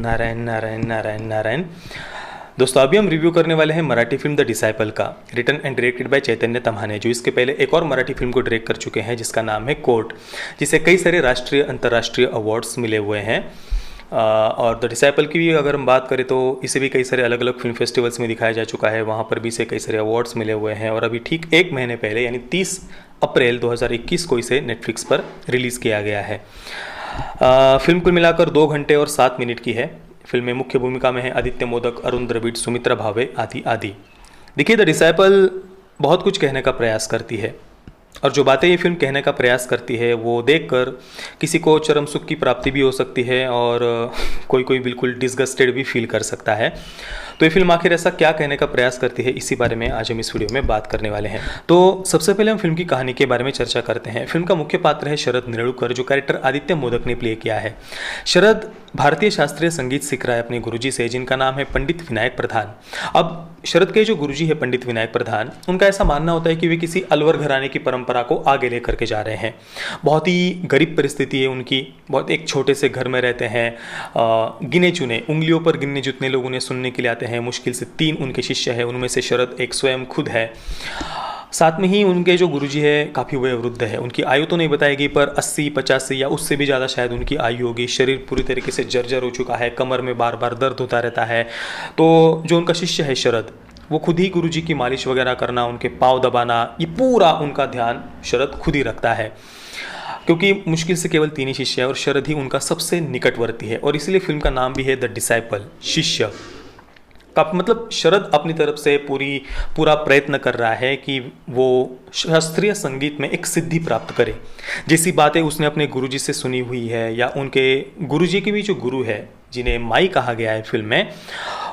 नारायण नारायण नारायण नारायण। दोस्तों अभी हम रिव्यू करने वाले हैं मराठी फिल्म द डिसाइपल का, रिटन एंड डायरेक्टेड बाय चैतन्य तम्हाने, जो इसके पहले एक और मराठी फिल्म को डायरेक्ट कर चुके हैं जिसका नाम है कोर्ट, जिसे कई सारे राष्ट्रीय अंतर्राष्ट्रीय अवार्ड्स मिले हुए हैं। और द डिसाइपल की भी अगर हम बात करें तो इसे भी कई सारे अलग अलग फिल्म फेस्टिवल्स में दिखाया जा चुका है, वहाँ पर भी इसे कई सारे अवार्ड्स मिले हुए हैं। और अभी ठीक एक महीने पहले यानी 30 अप्रैल 2021 को इसे नेटफ्लिक्स पर रिलीज़ किया गया है। फिल्म कुल मिलाकर 2 घंटे और 7 मिनट की है। फिल्म में मुख्य भूमिका में है आदित्य मोदक, अरुण द्रविड़, सुमित्रा भावे आदि आदि। देखिए, द डिसाइपल बहुत कुछ कहने का प्रयास करती है और जो बातें ये फिल्म कहने का प्रयास करती है वो देखकर किसी को चरम सुख की प्राप्ति भी हो सकती है और कोई कोई बिल्कुल डिसगस्टेड भी फील कर सकता है। तो ये फिल्म आखिर ऐसा क्या कहने का प्रयास करती है, इसी बारे में आज हम इस वीडियो में बात करने वाले हैं। तो सबसे पहले हम फिल्म की कहानी के बारे में चर्चा करते हैं। फिल्म का मुख्य पात्र है शरद निरड़ुकर, जो कैरेक्टर आदित्य मोदक ने प्ले किया है। शरद भारतीय शास्त्रीय संगीत सीख रहा है अपने गुरुजी से, जिनका नाम है पंडित विनायक प्रधान। अब शरद के जो गुरुजी है पंडित विनायक प्रधान, उनका ऐसा मानना होता है कि वे किसी अलवर घराने की परंपरा को आगे लेकर के जा रहे हैं। बहुत ही गरीब परिस्थिति है उनकी, बहुत एक छोटे से घर में रहते हैं। गिने चुने, उंगलियों पर गिनने जितने लोग उन्हें सुनने के लिए आते हैं, मुश्किल से 3 उनके शिष्य हैं, उनमें से शरद एक स्वयं खुद है। साथ में ही उनके जो गुरुजी है काफ़ी वयोवृद्ध है, उनकी आयु तो नहीं बताई गई पर 80, 85 या उससे भी ज़्यादा शायद उनकी आयु होगी। शरीर पूरी तरीके से जर्जर हो चुका है, कमर में बार बार दर्द होता रहता है। तो जो उनका शिष्य है शरद, वो खुद ही गुरुजी की मालिश वगैरह करना, उनके पाँव दबाना, ये पूरा उनका ध्यान शरद खुद ही रखता है, क्योंकि मुश्किल से केवल 3 ही शिष्य है और शरद ही उनका सबसे निकटवर्ती है। और इसलिए फिल्म का नाम भी है द डिसाइपल, शिष्य का। मतलब शरद अपनी तरफ से पूरा प्रयत्न कर रहा है कि वो शास्त्रीय संगीत में एक सिद्धि प्राप्त करे। जैसी बातें उसने अपने गुरुजी से सुनी हुई है, या उनके गुरुजी के भी जो गुरु है जिन्हें माई कहा गया है फिल्म में,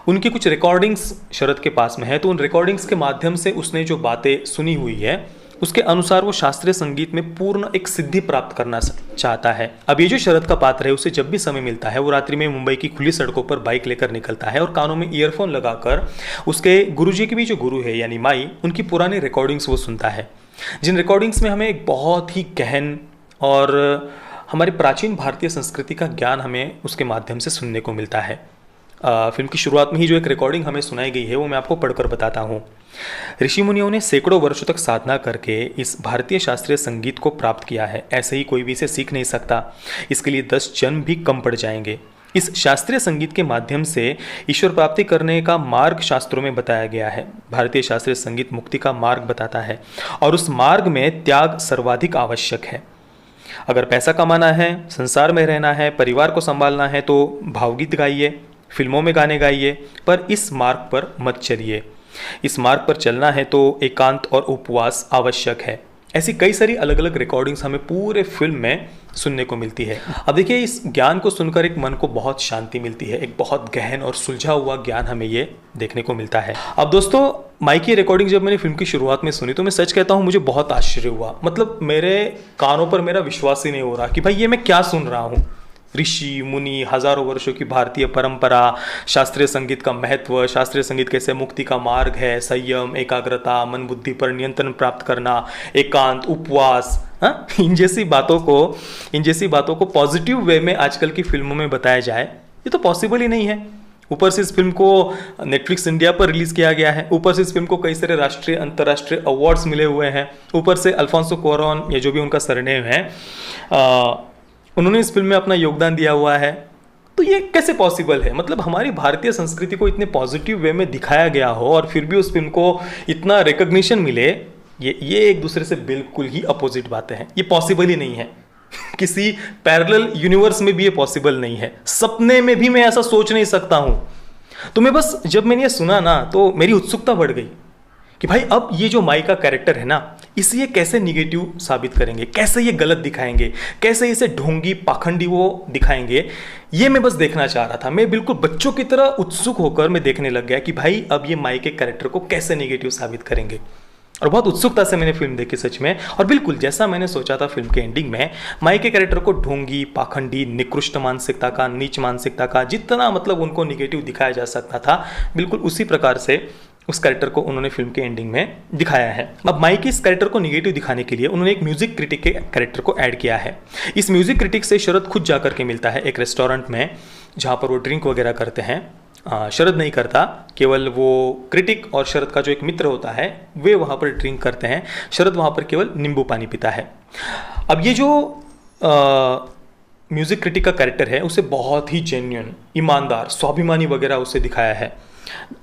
उनकी कुछ रिकॉर्डिंग्स शरद के पास में है। तो उन रिकॉर्डिंग्स के माध्यम से उसने जो बातें सुनी हुई है उसके अनुसार वो शास्त्रीय संगीत में पूर्ण एक सिद्धि प्राप्त करना चाहता है। अब ये जो शरद का पात्र है, उसे जब भी समय मिलता है वो रात्रि में मुंबई की खुली सड़कों पर बाइक लेकर निकलता है और कानों में ईयरफोन लगाकर उसके गुरुजी के भी जो गुरु है यानी माई, उनकी पुरानी रिकॉर्डिंग्स वो सुनता है, जिन रिकॉर्डिंग्स में हमें एक बहुत ही गहन और हमारी प्राचीन भारतीय संस्कृति का ज्ञान हमें उसके माध्यम से सुनने को मिलता है। फिल्म की शुरुआत में ही जो एक रिकॉर्डिंग हमें सुनाई गई है वो मैं आपको पढ़कर बताता हूँ। ऋषि मुनियों ने सैकड़ों वर्षों तक साधना करके इस भारतीय शास्त्रीय संगीत को प्राप्त किया है। ऐसे ही कोई भी इसे सीख नहीं सकता, इसके लिए 10 जन्म भी कम पड़ जाएंगे। इस शास्त्रीय संगीत के माध्यम से ईश्वर प्राप्ति करने का मार्ग शास्त्रों में बताया गया है। भारतीय शास्त्रीय संगीत मुक्ति का मार्ग बताता है और उस मार्ग में त्याग सर्वाधिक आवश्यक है। अगर पैसा कमाना है, संसार में रहना है, परिवार को संभालना है तो भावगीत गाइए, फिल्मों में गाने गाइए, पर इस मार्ग पर मत चलिए। इस मार्ग पर चलना है तो एकांत और उपवास आवश्यक है। ऐसी कई सारी अलग अलग रिकॉर्डिंग्स हमें पूरे फिल्म में सुनने को मिलती है। अब देखिए, इस ज्ञान को सुनकर एक मन को बहुत शांति मिलती है, एक बहुत गहन और सुलझा हुआ ज्ञान हमें ये देखने को मिलता है। अब दोस्तों, माई की रिकॉर्डिंग जब मैंने फिल्म की शुरुआत में सुनी तो मैं सच कहता हूँ मुझे बहुत आश्चर्य हुआ। मतलब मेरे कानों पर मेरा विश्वास ही नहीं हो रहा कि भाई ये मैं क्या सुन रहा हूँ। ऋषि मुनि, हजारों वर्षों की भारतीय परंपरा, शास्त्रीय संगीत का महत्व, शास्त्रीय संगीत कैसे मुक्ति का मार्ग है, संयम, एकाग्रता, मन बुद्धि पर नियंत्रण प्राप्त करना, एकांत, उपवास, इन जैसी बातों को पॉजिटिव वे में आजकल की फिल्मों में बताया जाए, ये तो पॉसिबल ही नहीं है। ऊपर से इस फिल्म को नेटफ्लिक्स इंडिया पर रिलीज किया गया है, ऊपर से इस फिल्म को कई सारे राष्ट्रीय अंतर्राष्ट्रीय अवार्ड्स मिले हुए हैं, ऊपर से अल्फोंसो क्वारॉन, ये जो भी उनका सरनेम है, उन्होंने इस फिल्म में अपना योगदान दिया हुआ है। तो ये कैसे पॉसिबल है? मतलब हमारी भारतीय संस्कृति को इतने पॉजिटिव वे में दिखाया गया हो और फिर भी उस फिल्म को इतना रिकॉग्निशन मिले, ये एक दूसरे से बिल्कुल ही अपोजिट बातें हैं। ये पॉसिबल ही नहीं है। किसी पैरेलल यूनिवर्स में भी ये पॉसिबल नहीं है, सपने में भी मैं ऐसा सोच नहीं सकता हूं। तो मैं बस जब मैंने ये सुना ना तो मेरी उत्सुकता बढ़ गई कि भाई अब ये जो माई का कैरेक्टर है ना, इसे ये कैसे निगेटिव साबित करेंगे, कैसे ये गलत दिखाएंगे, कैसे इसे ढोंगी पाखंडी वो दिखाएंगे। ये मैं बस देखना चाह रहा था। मैं बिल्कुल बच्चों की तरह उत्सुक होकर मैं देखने लग गया कि भाई अब ये माई के कैरेक्टर को कैसे निगेटिव साबित करेंगे। और बहुत उत्सुकता से मैंने फिल्म देखी सच में, और बिल्कुल जैसा मैंने सोचा था फिल्म के एंडिंग में माई के कैरेक्टर को ढोंगी, पाखंडी, निकृष्ट मानसिकता का, नीच मानसिकता का, जितना मतलब उनको निगेटिव दिखाया जा सकता था, बिल्कुल उसी प्रकार से उस कैरेक्टर को उन्होंने फिल्म के एंडिंग में दिखाया है। अब माई के इस कैरेक्टर को निगेटिव दिखाने के लिए उन्होंने एक म्यूजिक क्रिटिक के कैरेक्टर को ऐड किया है। इस म्यूजिक क्रिटिक से शरद खुद जाकर के मिलता है एक रेस्टोरेंट में जहाँ पर वो ड्रिंक वगैरह करते हैं। शरद नहीं करता, केवल वो क्रिटिक और शरद का जो एक मित्र होता है वे वहाँ पर ड्रिंक करते हैं। शरद वहाँ पर केवल नींबू पानी पीता है। अब ये जो म्यूज़िक क्रिटिक का कैरेक्टर है उसे बहुत ही जेन्युइन, ईमानदार, स्वाभिमानी वगैरह उसे दिखाया है।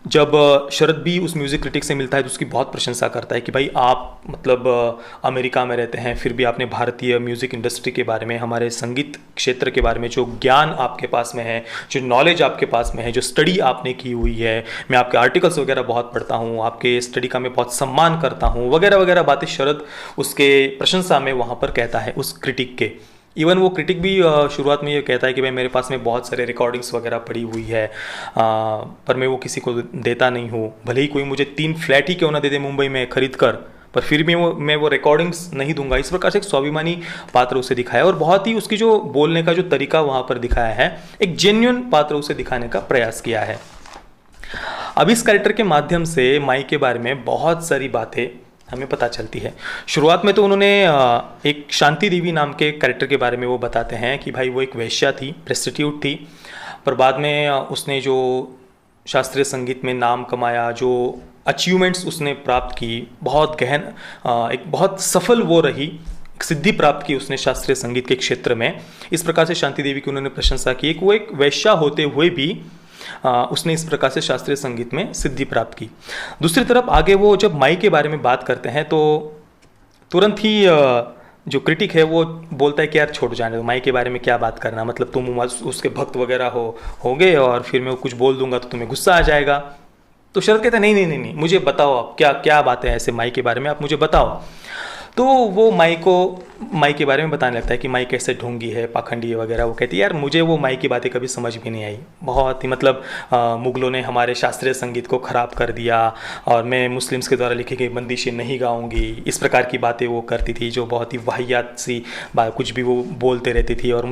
जब शरद भी उस म्यूज़िक क्रिटिक से मिलता है तो उसकी बहुत प्रशंसा करता है कि भाई आप मतलब अमेरिका में रहते हैं, फिर भी आपने भारतीय म्यूज़िक इंडस्ट्री के बारे में, हमारे संगीत क्षेत्र के बारे में जो ज्ञान आपके पास में है, जो नॉलेज आपके पास में है, जो स्टडी आपने की हुई है, मैं आपके आर्टिकल्स वगैरह बहुत पढ़ता हूँ, आपके स्टडी का मैं बहुत सम्मान करता हूँ, वगैरह वगैरह बातें शरद उसके प्रशंसा में वहाँ पर कहता है उस क्रिटिक के। इवन वो क्रिटिक भी शुरुआत में ये कहता है कि भाई मेरे पास में बहुत सारे रिकॉर्डिंग्स वगैरह पड़ी हुई है, पर मैं वो किसी को देता नहीं हूँ, भले ही कोई मुझे 3 फ्लैट ही क्यों ना दे दे मुंबई में खरीद कर, पर फिर भी मैं वो रिकॉर्डिंग्स नहीं दूंगा। इस प्रकार से एक स्वाभिमानी पात्र उसे दिखाया और बहुत ही उसकी जो बोलने का जो तरीका वहाँ पर दिखाया है, एक जेन्युइन पात्र उसे दिखाने का प्रयास किया है। अब इस कैरेक्टर के माध्यम से माई के बारे में बहुत सारी बातें हमें पता चलती है। शुरुआत में तो उन्होंने एक शांति देवी नाम के कैरेक्टर के बारे में वो बताते हैं कि भाई वो एक वेश्या थी, प्रेस्टिट्यूट थी, पर बाद में उसने जो शास्त्रीय संगीत में नाम कमाया, जो अचीवमेंट्स उसने प्राप्त की, बहुत गहन एक बहुत सफल वो रही, सिद्धि प्राप्त की उसने शास्त्रीय संगीत के क्षेत्र में। इस प्रकार से शांति देवी की उन्होंने प्रशंसा की कि वो एक वेश्या होते हुए भी उसने इस प्रकार से शास्त्रीय संगीत में सिद्धि प्राप्त की। दूसरी तरफ आगे वो जब माई के बारे में बात करते हैं तो तुरंत ही जो क्रिटिक है वो बोलता है कि यार छोड़ जाने दो, माई के बारे में क्या बात करना, मतलब तुम उसके भक्त वगैरह होगे और फिर मैं कुछ बोल दूंगा तो तुम्हें गुस्सा आ जाएगा। तो शरद कहता है नहीं नहीं नहीं नहीं, मुझे बताओ आप क्या क्या बातें हैं ऐसे माई के बारे में, आप मुझे बताओ। तो वो माई के बारे में बताने लगता है कि माई कैसे ढोंगी है, पाखंडी है वगैरह। वो कहती है यार मुझे वो माई की बातें कभी समझ भी नहीं आई, बहुत ही मतलब मुगलों ने हमारे शास्त्रीय संगीत को ख़राब कर दिया और मैं मुस्लिम्स के द्वारा लिखी गई बंदिशें नहीं गाऊंगी, इस प्रकार की बातें वो करती थी जो बहुत ही वाहियात सी बात, कुछ भी वो बोलते रहती थी और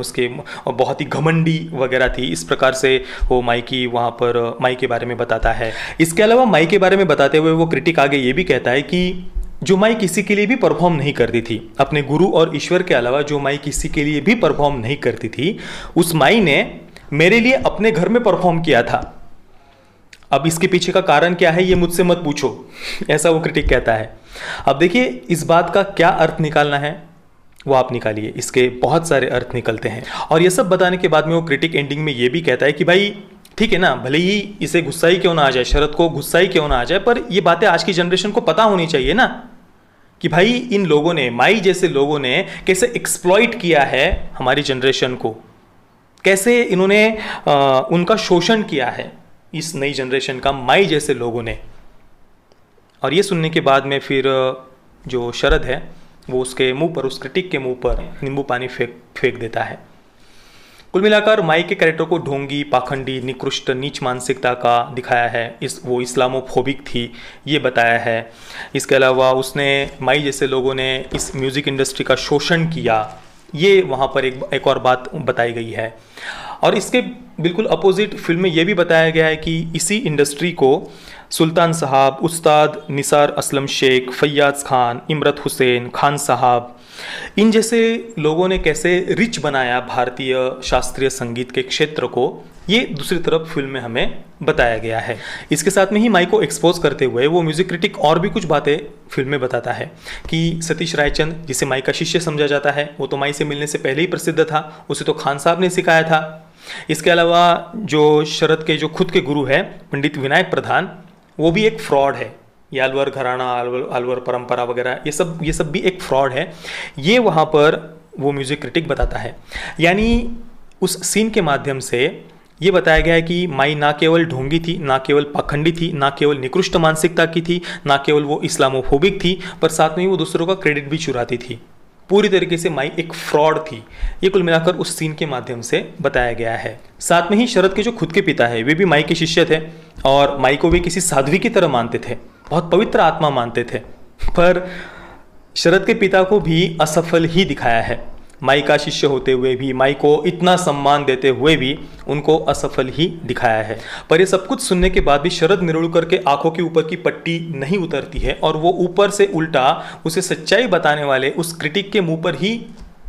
बहुत ही घमंडी वगैरह थी। इस प्रकार से वो माई के बारे में बताता है। इसके अलावा माई के बारे में बताते हुए वो क्रिटिक आगे ये भी कहता है कि जो माई किसी के लिए भी परफॉर्म नहीं करती थी, अपने गुरु और ईश्वर के अलावा जो माई किसी के लिए भी परफॉर्म नहीं करती थी, उस माई ने मेरे लिए अपने घर में परफॉर्म किया था। अब इसके पीछे का कारण क्या है ये मुझसे मत पूछो, ऐसा वो क्रिटिक कहता है। अब देखिए इस बात का क्या अर्थ निकालना है वो आप निकालिए, इसके बहुत सारे अर्थ निकलते हैं। और ये सब बताने के बाद में वो क्रिटिक एंडिंग में ये भी कहता है कि भाई ठीक है ना, भले ही इसे गुस्सा ही क्यों ना आ जाए, शरद को गुस्सा ही क्यों ना आ जाए, पर ये बातें आज की जनरेशन को पता होनी चाहिए ना कि भाई इन लोगों ने, माई जैसे लोगों ने कैसे एक्सप्लॉइट किया है हमारी जनरेशन को, कैसे इन्होंने उनका शोषण किया है इस नई जनरेशन का, माई जैसे लोगों ने। और ये सुनने के बाद में फिर जो शरद है वो उसके मुंह पर, उस क्रिटिक के मुंह पर नींबू पानी फेंक देता है। कुल मिलाकर माई के कैरेक्टर को ढोंगी, पाखंडी, निकृष्ट, नीच मानसिकता का दिखाया है। वो इस्लामोफोबिक थी ये बताया है। इसके अलावा उसने, माई जैसे लोगों ने इस म्यूज़िक इंडस्ट्री का शोषण किया, ये वहाँ पर एक और बात बताई गई है। और इसके बिल्कुल अपोजिट फिल्म में ये भी बताया गया है कि इसी इंडस्ट्री को सुल्तान साहब, उस्ताद निसार असलम शेख, फैयाज खान, इमरत हुसैन, खान साहब, इन जैसे लोगों ने कैसे रिच बनाया भारतीय शास्त्रीय संगीत के क्षेत्र को, ये दूसरी तरफ फिल्म में हमें बताया गया है। इसके साथ में ही माई को एक्सपोज करते हुए वो म्यूज़िक क्रिटिक और भी कुछ बातें फिल्म में बताता है कि सतीश रायचंद, जिसे माई का शिष्य समझा जाता है, वो तो माई से मिलने से पहले ही प्रसिद्ध था, उसे तो खान साहब ने सिखाया था। इसके अलावा जो शरद के जो खुद के गुरु हैं पंडित विनायक प्रधान, वो भी एक फ्रॉड है। ये अलवर घराना, अलवर परंपरा वगैरह ये सब भी एक फ्रॉड है, ये वहाँ पर वो म्यूज़िक क्रिटिक बताता है। यानी उस सीन के माध्यम से ये बताया गया है कि माई ना केवल ढोंगी थी, ना केवल पाखंडी थी, ना केवल निकृष्ट मानसिकता की थी, ना केवल वो इस्लामोफोबिक थी, पर साथ में ही वो दूसरों का क्रेडिट भी चुराती थी। पूरी तरीके से माई एक फ्रॉड थी, ये कुल मिलाकर उस सीन के माध्यम से बताया गया है। साथ में ही शरद के जो खुद के पिता है वे भी माई के शिष्य थे और माई को वे किसी साध्वी की तरह मानते थे, बहुत पवित्र आत्मा मानते थे। पर शरद के पिता को भी असफल ही दिखाया है, माई का शिष्य होते हुए भी, माई को इतना सम्मान देते हुए भी उनको असफल ही दिखाया है। पर ये सब कुछ सुनने के बाद भी शरद निरुलकर के आंखों के ऊपर की पट्टी नहीं उतरती है और वो ऊपर से उल्टा उसे सच्चाई बताने वाले उस क्रिटिक के मुंह पर ही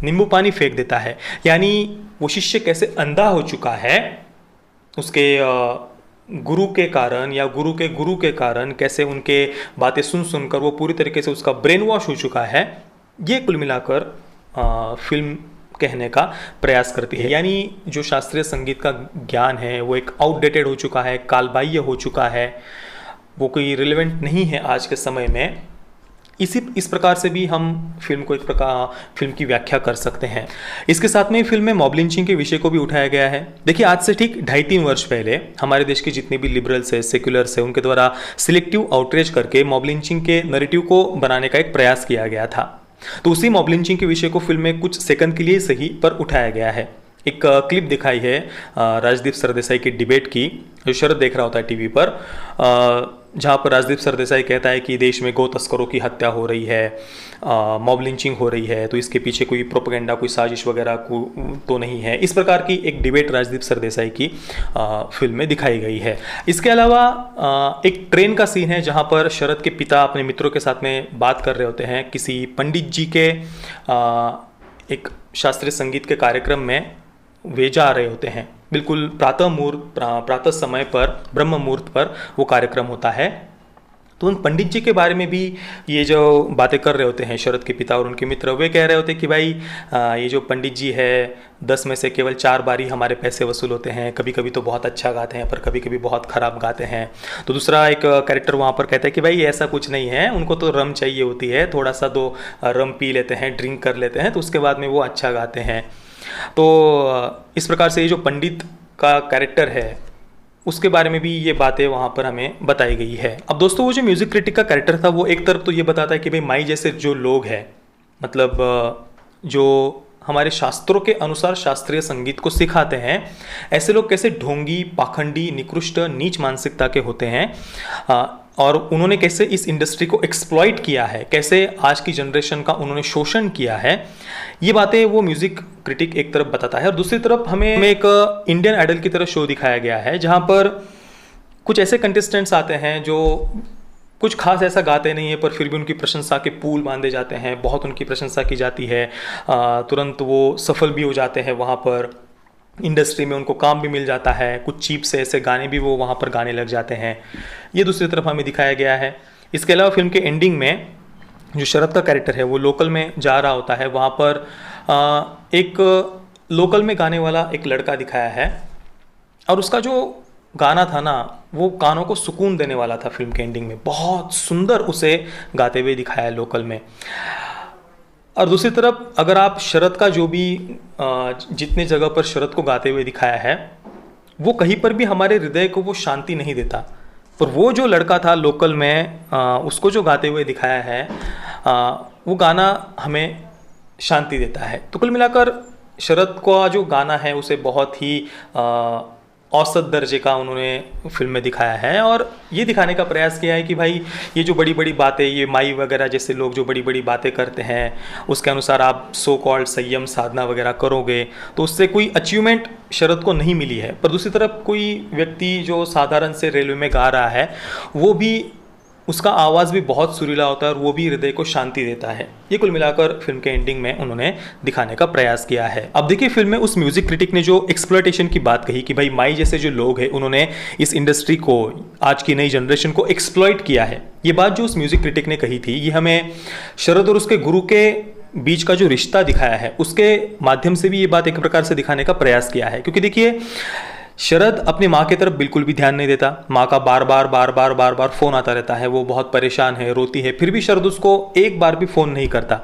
नींबू पानी फेंक देता है। यानी वो शिष्य कैसे अंधा हो चुका है उसके गुरु के कारण या गुरु के कारण कैसे उनके बातें सुन सुनकर वो पूरी तरीके से उसका ब्रेन वॉश हो चुका है, ये कुल मिलाकर फिल्म कहने का प्रयास करती है। यानी जो शास्त्रीय संगीत का ज्ञान है वो एक आउटडेटेड हो चुका है, कालबाह्य हो चुका है, वो कोई रिलेवेंट नहीं है आज के समय में। इस प्रकार से भी हम फिल्म को एक प्रकार फिल्म की व्याख्या कर सकते हैं। इसके साथ में ही फिल्म में मॉब लिंचिंग के विषय को भी उठाया गया है। देखिए, आज से ठीक 2.5-3 वर्ष पहले हमारे देश के जितने भी लिबरल्स है, सेक्युलर्स है, उनके द्वारा सिलेक्टिव आउटरीच करके मॉब लिंचिंग के नैरेटिव को बनाने का एक प्रयास किया गया था। तो उसी मॉब लिंचिंग के विषय को फिल्म में कुछ सेकंड के लिए सही पर उठाया गया है। एक क्लिप दिखाई है राजदीप सरदेसाई की डिबेट की, जो शरद देख रहा होता है टीवी पर, जहाँ पर राजदीप सरदेसाई कहता है कि देश में गौ तस्करों की हत्या हो रही है, मॉब लिंचिंग हो रही है, तो इसके पीछे कोई प्रोपेगेंडा, कोई साजिश वगैरह तो नहीं है। इस प्रकार की एक डिबेट राजदीप सरदेसाई की फिल्म में दिखाई गई है। इसके अलावा एक ट्रेन का सीन है जहाँ पर शरद के पिता अपने मित्रों के साथ में बात कर रहे होते हैं किसी पंडित जी के एक शास्त्रीय संगीत के कार्यक्रम में वे जा रहे होते हैं। बिल्कुल प्रातः समय पर, ब्रह्म मुहूर्त पर वो कार्यक्रम होता है। तो उन पंडित जी के बारे में भी ये जो बातें कर रहे होते हैं शरद के पिता और उनके मित्र, वे कह रहे होते हैं कि भाई ये जो पंडित जी है 10 में से केवल 4 बार ही हमारे पैसे वसूल होते हैं, कभी कभी तो बहुत अच्छा गाते हैं पर कभी कभी बहुत ख़राब गाते हैं। तो दूसरा एक कैरेक्टर वहाँ पर कहता है कि भाई ऐसा कुछ नहीं है, उनको तो रम चाहिए होती है, थोड़ा सा दो रम पी लेते हैं, ड्रिंक कर लेते हैं, तो उसके बाद में वो अच्छा गाते हैं। तो इस प्रकार से ये जो पंडित का कैरेक्टर है उसके बारे में भी ये बातें वहाँ पर हमें बताई गई है। अब दोस्तों, वो जो म्यूज़िक क्रिटिक का कैरेक्टर था वो एक तरफ तो ये बताता है कि भाई माई जैसे जो लोग हैं, मतलब जो हमारे शास्त्रों के अनुसार शास्त्रीय संगीत को सिखाते हैं, ऐसे लोग कैसे ढोंगी, पाखंडी, निकृष्ट, नीच मानसिकता के होते हैं, और उन्होंने कैसे इस इंडस्ट्री को एक्सप्लॉइट किया है, कैसे आज की जनरेशन का उन्होंने शोषण किया है। ये बातें वो म्यूज़िक क्रिटिक एक तरफ बताता है, और दूसरी तरफ हमें एक इंडियन आइडल की तरह शो दिखाया गया है जहाँ पर कुछ ऐसे कंटेस्टेंट्स आते हैं जो कुछ खास ऐसा गाते नहीं है पर फिर भी उनकी प्रशंसा के पुल बांधे जाते हैं, बहुत उनकी प्रशंसा की जाती है, तुरंत वो सफल भी हो जाते हैं, वहाँ पर इंडस्ट्री में उनको काम भी मिल जाता है, कुछ चीप से ऐसे गाने भी वो वहाँ पर गाने लग जाते हैं। ये दूसरी तरफ हमें दिखाया गया है। इसके अलावा फिल्म के एंडिंग में जो शरद का कैरेक्टर है वो लोकल में जा रहा होता है, वहाँ पर एक लोकल में गाने वाला एक लड़का दिखाया है, और उसका जो गाना था ना वो कानों को सुकून देने वाला था। फिल्म के एंडिंग में बहुत सुंदर उसे गाते हुए दिखाया है लोकल में। और दूसरी तरफ अगर आप शरद का जो भी जितने जगह पर शरद को गाते हुए दिखाया है वो कहीं पर भी हमारे हृदय को वो शांति नहीं देता, पर वो जो लड़का था लोकल में उसको जो गाते हुए दिखाया है वो गाना हमें शांति देता है। तो कुल मिलाकर शरद का जो गाना है उसे बहुत ही औसत दर्जे का उन्होंने फिल्म में दिखाया है, और ये दिखाने का प्रयास किया है कि भाई ये जो बड़ी बड़ी बातें, ये माई वगैरह जैसे लोग जो बड़ी बड़ी बातें करते हैं उसके अनुसार आप सो कॉल्ड संयम साधना वगैरह करोगे तो उससे कोई अचीवमेंट शरद को नहीं मिली है। पर दूसरी तरफ कोई व्यक्ति जो साधारण से रेलवे में गा रहा है वो भी, उसका आवाज़ भी बहुत सुरीला होता है और वो भी हृदय को शांति देता है। ये कुल मिलाकर फिल्म के एंडिंग में उन्होंने दिखाने का प्रयास किया है। अब देखिए, फिल्म में उस म्यूजिक क्रिटिक ने जो एक्सप्लॉयटेशन की बात कही कि भाई माई जैसे जो लोग हैं उन्होंने इस इंडस्ट्री को, आज की नई जनरेशन को एक्सप्लॉइट किया है, ये बात जो उस म्यूजिक क्रिटिक ने कही थी ये हमें शरद और उसके गुरु के बीच का जो रिश्ता दिखाया है उसके माध्यम से भी ये बात एक प्रकार से दिखाने का प्रयास किया है। क्योंकि देखिए, शरद अपनी माँ की तरफ बिल्कुल भी ध्यान नहीं देता, माँ का बार बार फ़ोन आता रहता है, वो बहुत परेशान है, रोती है, फिर भी शरद उसको एक बार भी फ़ोन नहीं करता।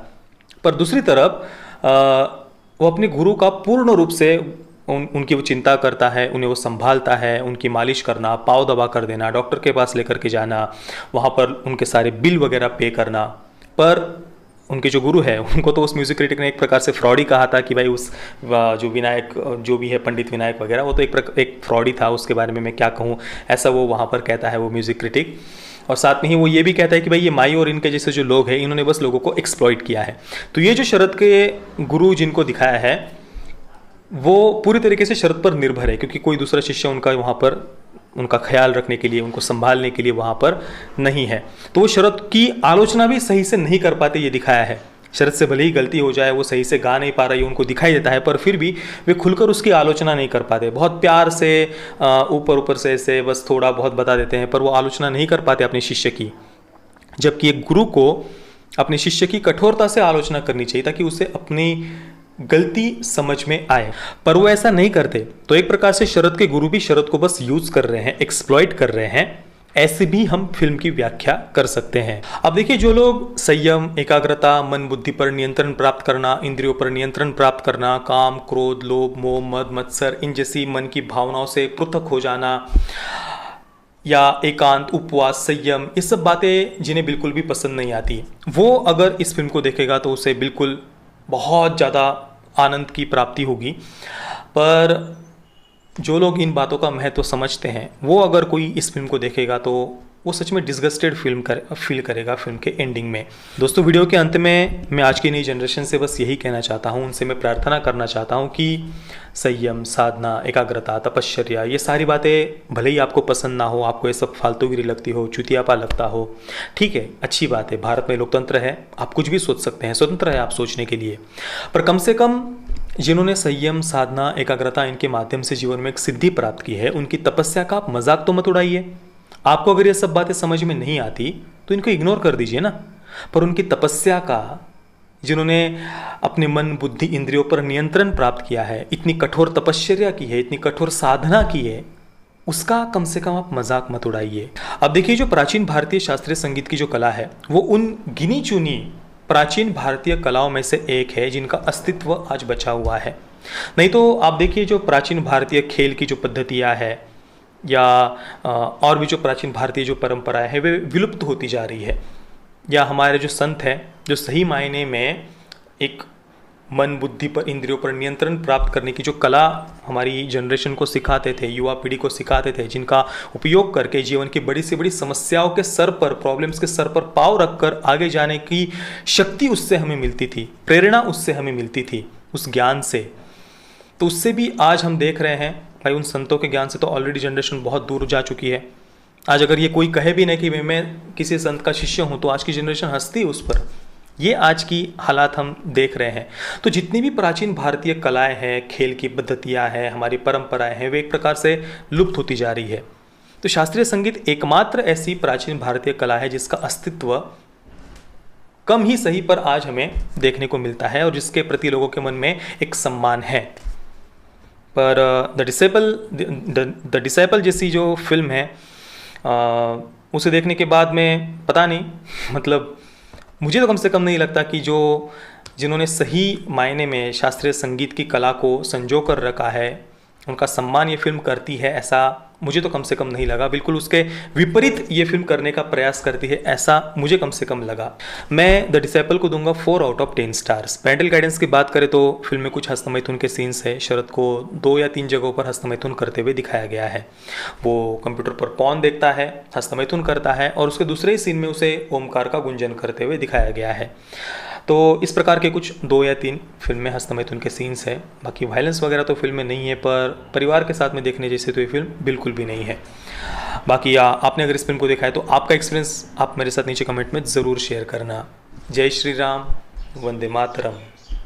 पर दूसरी तरफ वो अपने गुरु का पूर्ण रूप से उनकी वो चिंता करता है, उन्हें वो संभालता है, उनकी मालिश करना, पाँव दबा कर देना, डॉक्टर के पास लेकर के जाना, वहाँ पर उनके सारे बिल वगैरह पे करना। पर उनके जो गुरु है उनको तो उस म्यूज़िक क्रिटिक ने एक प्रकार से फ्रॉड ही कहा था कि भाई उस जो विनायक जो भी है, पंडित विनायक वगैरह, वो तो एक फ्रॉड ही था, उसके बारे में मैं क्या कहूँ, ऐसा वो वहाँ पर कहता है वो म्यूज़िक क्रिटिक। और साथ में ही वो ये भी कहता है कि भाई ये माई और इनके जैसे जो लोग हैं इन्होंने बस लोगों को एक्सप्लॉइट किया है। तो ये जो शरद के गुरु जिनको दिखाया है वो पूरी तरीके से शरद पर निर्भर है, क्योंकि कोई दूसरा शिष्य उनका वहाँ पर उनका ख्याल रखने के लिए, उनको संभालने के लिए वहाँ पर नहीं है। तो वो शरद की आलोचना भी सही से नहीं कर पाते, ये दिखाया है। शरद से भले ही गलती हो जाए, वो सही से गा नहीं पा रही, उनको दिखाई देता है, पर फिर भी वे खुलकर उसकी आलोचना नहीं कर पाते। बहुत प्यार से ऊपर ऊपर से ऐसे बस थोड़ा बहुत बता देते हैं, पर वो आलोचना नहीं कर पाते अपने शिष्य की। जबकि एक गुरु को अपने शिष्य की कठोरता से आलोचना करनी चाहिए ताकि उसे अपनी गलती समझ में आए, पर वो ऐसा नहीं करते। तो एक प्रकार से शरद के गुरु भी शरद को बस यूज कर रहे हैं, एक्सप्लॉइट कर रहे हैं, ऐसे भी हम फिल्म की व्याख्या कर सकते हैं। अब देखिए, जो लोग संयम, एकाग्रता, मन बुद्धि पर नियंत्रण प्राप्त करना, इंद्रियों पर नियंत्रण प्राप्त करना, काम, क्रोध, लोभ, मोह, मद, मत्सर, इन जैसी मन की भावनाओं से पृथक हो जाना, या एकांत, उपवास, संयम, ये सब बातें जिन्हें बिल्कुल भी पसंद नहीं आती, वो अगर इस फिल्म को देखेगा तो उसे बिल्कुल बहुत ज़्यादा आनंद की प्राप्ति होगी। पर जो लोग इन बातों का महत्व समझते हैं, वो अगर कोई इस फिल्म को देखेगा तो वो सच में डिसगस्टेड फील करेगा फिल्म के एंडिंग में। दोस्तों, वीडियो के अंत में मैं आज की नई जनरेशन से बस यही कहना चाहता हूँ, उनसे मैं प्रार्थना करना चाहता हूँ कि संयम, साधना, एकाग्रता, तपश्चर्या, ये सारी बातें भले ही आपको पसंद ना हो, आपको ये सब फालतूगिरी लगती हो, चुतियापा लगता हो, ठीक है, अच्छी बात है, भारत में लोकतंत्र है, आप कुछ भी सोच सकते हैं, स्वतंत्र है आप सोचने के लिए। पर कम से कम जिन्होंने संयम, साधना, एकाग्रता, इनके माध्यम से जीवन में एक सिद्धि प्राप्त की है, उनकी तपस्या का आप मजाक तो मत उड़ाइए। आपको अगर ये सब बातें समझ में नहीं आती तो इनको इग्नोर कर दीजिए ना। पर उनकी तपस्या का, जिन्होंने अपने मन, बुद्धि, इंद्रियों पर नियंत्रण प्राप्त किया है, इतनी कठोर तपश्चर्या की है, इतनी कठोर साधना की है, उसका कम से कम आप मजाक मत उड़ाइए। अब देखिए, जो प्राचीन भारतीय शास्त्रीय संगीत की जो कला है, वो उन गिनी चुनी प्राचीन भारतीय कलाओं में से एक है जिनका अस्तित्व आज बचा हुआ है। नहीं तो आप देखिए, जो प्राचीन भारतीय खेल की जो पद्धतियाँ है, या और भी जो प्राचीन भारतीय जो परंपराएं हैं, वे विलुप्त होती जा रही है। या हमारे जो संत हैं, जो सही मायने में एक मन, बुद्धि पर, इंद्रियों पर नियंत्रण प्राप्त करने की जो कला हमारी जनरेशन को सिखाते थे, युवा पीढ़ी को सिखाते थे, जिनका उपयोग करके जीवन की बड़ी से बड़ी समस्याओं के सर पर, प्रॉब्लम्स के सर पर पाँव रखकर आगे जाने की शक्ति उससे हमें मिलती थी, प्रेरणा उससे हमें मिलती थी, उस ज्ञान से। तो उससे भी आज हम देख रहे हैं भाई, उन संतों के ज्ञान से तो ऑलरेडी जनरेशन बहुत दूर जा चुकी है। आज अगर ये कोई कहे भी नहीं कि मैं किसी संत का शिष्य हूँ, तो आज की जनरेशन हंसती है उस पर। ये आज की हालात हम देख रहे हैं। तो जितनी भी प्राचीन भारतीय कलाएं हैं, खेल की पद्धतियां हैं, हमारी परंपराएं हैं, वे एक प्रकार से लुप्त होती जा रही है। तो शास्त्रीय संगीत एकमात्र ऐसी प्राचीन भारतीय कला है जिसका अस्तित्व कम ही सही पर आज हमें देखने को मिलता है, और जिसके प्रति लोगों के मन में एक सम्मान है। पर द डिसाइपल जैसी जो फिल्म है, उसे देखने के बाद में पता नहीं, मतलब मुझे तो कम से कम नहीं लगता कि जिन्होंने सही मायने में शास्त्रीय संगीत की कला को संजो कर रखा है, उनका सम्मान ये फिल्म करती है, ऐसा मुझे तो कम से कम नहीं लगा। बिल्कुल उसके विपरीत ये फिल्म करने का प्रयास करती है, ऐसा मुझे कम से कम लगा। मैं द डिसाइपल को दूंगा 4 out of 10 stars. Parental guidance की बात करें तो फिल्म में कुछ हस्तमैथुन के सीन्स है। शरद को 2 या 3 जगहों पर हस्तमैथुन करते हुए दिखाया गया है। वो कंप्यूटर पर पॉर्न देखता है, हस्तमैथुन करता है, और उसके दूसरे ही सीन में उसे ओमकार का गुंजन करते हुए दिखाया गया है। तो इस प्रकार के कुछ 2 या 3 फिल्म में हस्तमैथुन के सीन्स है। बाकी वायलेंस वगैरह तो फिल्म में नहीं है, पर परिवार के साथ में देखने जैसे तो ये फिल्म बिल्कुल भी नहीं है। बाकी आपने अगर इस फिल्म को देखा है तो आपका एक्सपीरियंस आप मेरे साथ नीचे कमेंट में ज़रूर शेयर करना। जय श्री राम, वंदे मातरम।